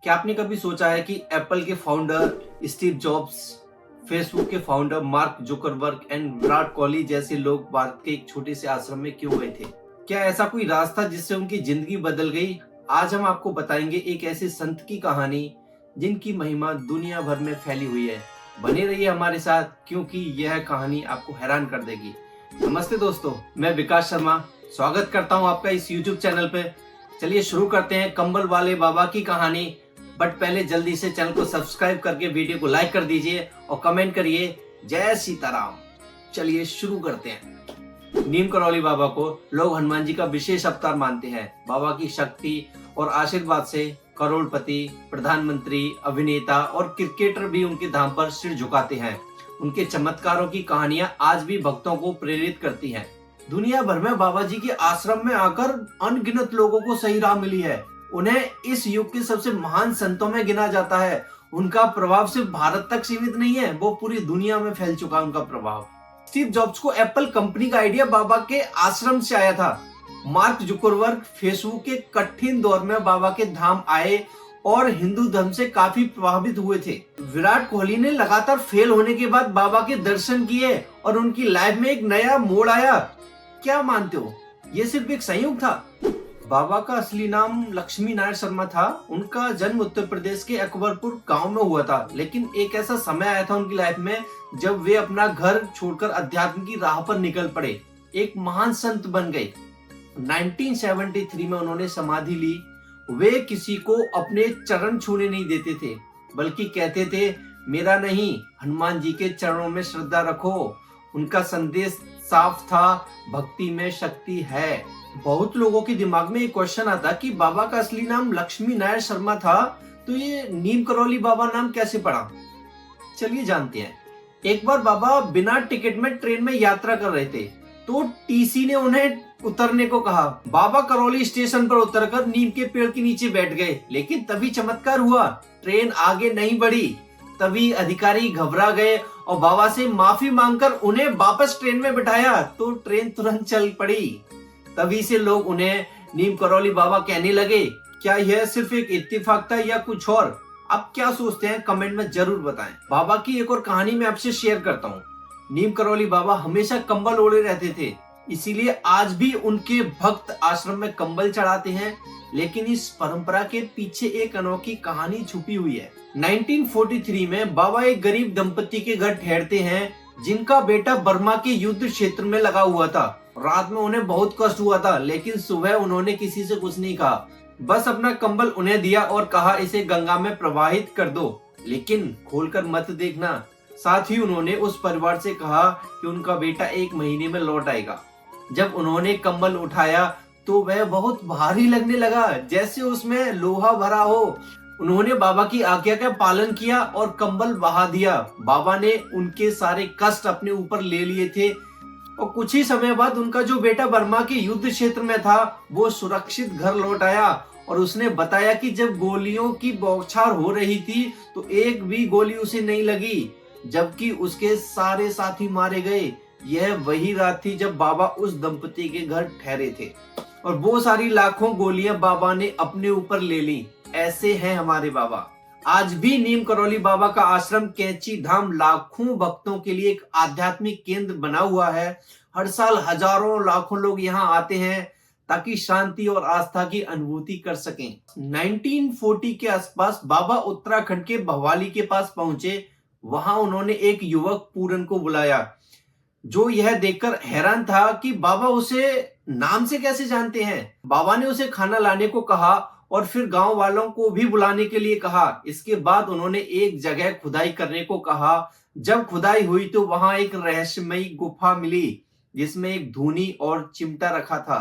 क्या आपने कभी सोचा है कि एप्पल के फाउंडर स्टीव जॉब्स, फेसबुक के founder mark Zuckerberg and Virat Kohli जैसे लोग भारत के एक छोटे से आश्रम में क्यों गए थे? क्या ऐसा कोई राज था जिससे उनकी जिंदगी बदल गई? आज हम आपको बताएंगे एक ऐसे संत की कहानी जिनकी महिमा दुनिया भर में फैली हुई है। बने रहिए हमारे साथ क्योंकि यह कहानी आपको हैरान कर देगी। नमस्ते दोस्तों, मैं विकास शर्मा स्वागत करता हूं आपका इस YouTube चैनल पे। चलिए शुरू करते हैं कंबल वाले बाबा की कहानी। बट पहले जल्दी से चैनल को सब्सक्राइब करके वीडियो को लाइक कर दीजिए और कमेंट करिए जय सीताराम। चलिए शुरू करते हैं। नीम करौली बाबा को लोग हनुमान जी का विशेष अवतार मानते हैं। बाबा की शक्ति और आशीर्वाद से करोड़पति, प्रधानमंत्री, अभिनेता और क्रिकेटर भी उनके धाम पर सिर झुकाते हैं। उनके चमत्कारों की कहानियां आज भी भक्तों को प्रेरित करती हैं। दुनिया भर में बाबा जी के आश्रम में आकर अनगिनत लोगों को सही राह मिली है। उन्हें इस युग के सबसे महान संतों में गिना जाता है। उनका प्रभाव सिर्फ भारत तक सीमित नहीं है, वो पूरी दुनिया में फैल चुका है उनका प्रभाव। स्टीव जॉब्स को एप्पल कंपनी का आइडिया बाबा के आश्रम से आया था। मार्क जुकरबर्ग फेसबुक के कठिन दौर में बाबा के धाम आए और हिंदू धर्म से काफी प्रभावित हुए थे। विराट कोहली ने लगातार फेल होने के बाद बाबा के दर्शन किए और उनकी लाइफ में एक नया मोड़ आया। क्या मानते हो, ये सिर्फ एक संयोग था? बाबा का असली नाम लक्ष्मी नारायण शर्मा था। उनका जन्म उत्तर प्रदेश के अकबरपुर गांव में हुआ था, लेकिन एक ऐसा समय आया था उनकी लाइफ में जब वे अपना घर छोड़कर अध्यात्म की राह पर निकल पड़े। एक महान संत बन गए। 1973 में उन्होंने समाधि ली। वे किसी को अपने चरण छूने नहीं देते थे, बल्कि कहते थे मेरा नहीं, हनुमान जी के चरणों में श्रद्धा रखो। उनका संदेश साफ था, भक्ति में शक्ति है। बहुत लोगों के दिमाग में एक क्वेश्चन आता कि बाबा का असली नाम लक्ष्मी नारायण शर्मा था, तो ये नीम करौली बाबा नाम कैसे पड़ा? चलिए जानते हैं। एक बार बाबा बिना टिकट में ट्रेन में यात्रा कर रहे थे, तो टीसी ने उन्हें उतरने को कहा। बाबा करौली स्टेशन पर उतरकर नीम के पेड़ के नीचे बैठ गए, लेकिन तभी चमत्कार हुआ, ट्रेन आगे नहीं बढ़ी। तभी अधिकारी घबरा गए और बाबा से माफी मांगकर उन्हें वापस ट्रेन में बिठाया, तो ट्रेन तुरंत चल पड़ी। तभी से लोग उन्हें नीम करौली बाबा कहने लगे। क्या यह सिर्फ एक इत्तेफाक था या कुछ और? आप क्या सोचते हैं कमेंट में जरूर बताएं। बाबा की एक और कहानी मैं आपसे शेयर करता हूँ। नीम करौली बाबा हमेशा कंबल ओढ़े रहते थे, इसीलिए आज भी उनके भक्त आश्रम में कंबल चढ़ाते हैं। लेकिन इस परंपरा के पीछे एक अनोखी कहानी छुपी हुई है। 1943 में बाबा एक गरीब दंपति के घर ठहरते हैं, जिनका बेटा बर्मा के युद्ध क्षेत्र में लगा हुआ था। रात में उन्हें बहुत कष्ट हुआ था, लेकिन सुबह उन्होंने किसी से कुछ नहीं कहा, बस अपना कंबल उन्हें दिया और कहा इसे गंगा में प्रवाहित कर दो, लेकिन खोलकर मत देखना। साथ ही उन्होंने उस परिवार से कहा कि उनका बेटा 1 महीने में लौट आएगा। जब उन्होंने कंबल उठाया तो वह बहुत भारी लगने लगा, जैसे उसमें लोहा भरा हो। उन्होंने बाबा की आज्ञा का पालन किया और कंबल बहा दिया। बाबा ने उनके सारे कष्ट अपने ऊपर ले लिए थे और कुछ ही समय बाद उनका जो बेटा बर्मा के युद्ध क्षेत्र में था, वो सुरक्षित घर लौट आया और उसने बताया कि जब गोलियों की बौछार हो रही थी तो एक भी गोली उसे नहीं लगी, जबकि उसके सारे साथी मारे गए। यह वही रात थी जब बाबा उस दंपति के घर ठहरे थे और वो सारी लाखों गोलियां बाबा ने अपने ऊपर ले ली। ऐसे हैं हमारे बाबा। आज भी नीम करौली बाबा का आश्रम कैंची धाम लाखों भक्तों के लिए एक आध्यात्मिक केंद्र बना हुआ है। हर साल हजारों लाखों लोग यहाँ आते हैं ताकि शांति और आस्था की अनुभूति कर सकें। 1940 के आसपास बाबा उत्तराखंड के भवाली के पास पहुंचे। वहां उन्होंने एक युवक पूरन को बुलाया, जो यह देखकर हैरान था कि बाबा उसे नाम से कैसे जानते हैं। बाबा ने उसे खाना लाने को कहा और फिर गांव वालों को भी बुलाने के लिए कहा। इसके बाद उन्होंने एक जगह खुदाई करने को कहा। जब खुदाई हुई तो वहां एक रहस्यमयी गुफा मिली, जिसमें एक धूनी और चिमटा रखा था।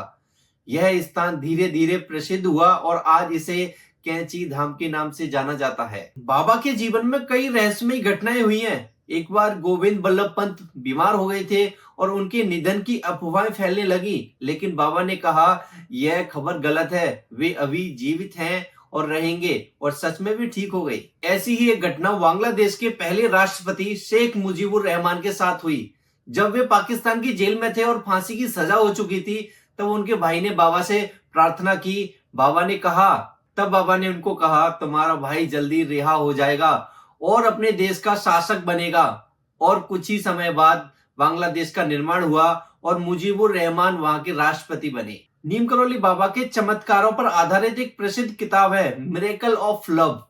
यह स्थान धीरे धीरे प्रसिद्ध हुआ और आज इसे कैंची धाम के नाम से जाना जाता है। बाबा के जीवन में कई रहस्यमयी घटनाएं हुई हैं। एक बार गोविंद बल्लभ पंत बीमार हो गए थे और उनके निधन की अफवाहें फैलने लगी, लेकिन बाबा ने कहा यह खबर गलत है, वे अभी जीवित हैं और रहेंगे, और सच में भी ठीक हो गई। ऐसी ही एक घटना बांग्लादेश के पहले राष्ट्रपति शेख मुजीबुर रहमान के साथ हुई। जब वे पाकिस्तान की जेल में थे और फांसी की सजा हो चुकी थी, तब उनके भाई ने बाबा से प्रार्थना की। बाबा ने कहा तब बाबा ने उनको कहा, तुम्हारा भाई जल्दी रिहा हो जाएगा और अपने देश का शासक बनेगा। और कुछ ही समय बाद बांग्लादेश का निर्माण हुआ और मुजीबुर रहमान वहां के राष्ट्रपति बने। नीम करौली बाबा के चमत्कारों पर आधारित एक प्रसिद्ध किताब है मिरेकल ऑफ लव।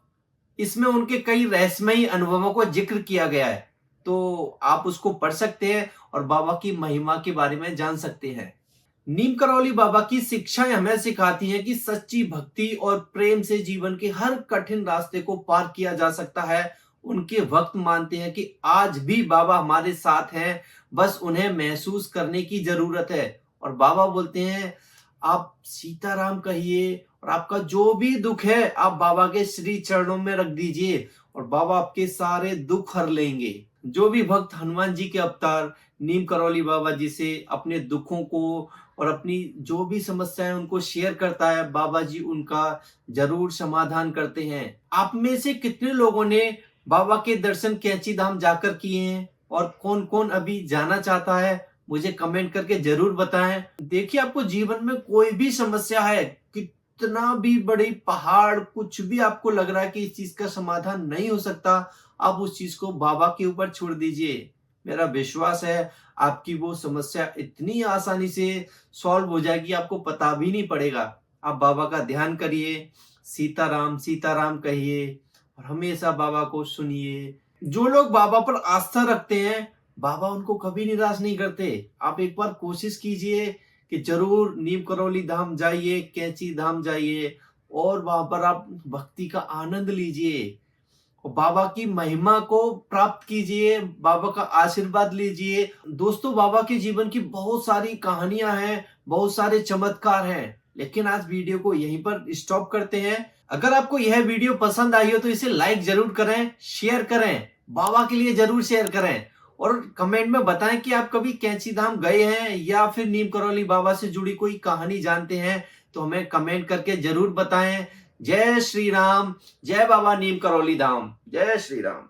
इसमें उनके कई रहस्यमयी अनुभवों को जिक्र किया गया है, तो आप उसको पढ़ सकते हैं और बाबा की महिमा के बारे में जान सकते हैं। नीम करौली बाबा की शिक्षाएं हमें सिखाती हैं कि सच्ची भक्ति और प्रेम से जीवन के हर कठिन रास्ते को पार किया जा सकता है। उनके भक्त मानते हैं कि आज भी बाबा हमारे साथ हैं, बस उन्हें महसूस करने की जरूरत है। और बाबा बोलते हैं, आप सीताराम कहिए और आपका जो भी दुख है आप बाबा के श्री चरणों में रख दीजिए और बाबा आपके सारे दुख हर लेंगे। जो भी भक्त हनुमान जी के अवतार नीम करौली बाबा जी से अपने दुखों को और अपनी जो भी समस्याएं उनको शेयर करता है, बाबा जी उनका जरूर समाधान करते हैं। आप में से कितने लोगों ने बाबा के दर्शन कैंची धाम जाकर किए हैं और कौन कौन अभी जाना चाहता है, मुझे कमेंट करके जरूर बताएं। देखिए, आपको जीवन में कोई भी समस्या है, कितना भी बड़ी पहाड़, कुछ भी आपको लग रहा है कि इस चीज का समाधान नहीं हो सकता, आप उस चीज को बाबा के ऊपर छोड़ दीजिए। मेरा विश्वास है आपकी वो समस्या इतनी आसानी से सॉल्व हो जाएगी, आपको पता भी नहीं पड़ेगा। आप बाबा का ध्यान करिए, सीताराम सीताराम कहिए और हमेशा बाबा को सुनिए। जो लोग बाबा पर आस्था रखते हैं, बाबा उनको कभी निराश नहीं करते। आप एक बार कोशिश कीजिए कि जरूर नीम करौली धाम जाइए, कैंची धाम जाइए और वहां पर आप भक्ति का आनंद लीजिए और बाबा की महिमा को प्राप्त कीजिए, बाबा का आशीर्वाद लीजिए। दोस्तों, बाबा के जीवन की बहुत सारी कहानियां हैं, बहुत सारे चमत्कार हैं, लेकिन आज वीडियो को यहीं पर स्टॉप करते हैं। अगर आपको यह वीडियो पसंद आई हो तो इसे लाइक जरूर करें, शेयर करें, बाबा के लिए जरूर शेयर करें और कमेंट में बताएं कि आप कभी कैंची धाम गए हैं या फिर नीम करौली बाबा से जुड़ी कोई कहानी जानते हैं, तो हमें कमेंट करके जरूर बताएं। जय श्री राम, जय बाबा नीम करौली धाम, जय श्री राम।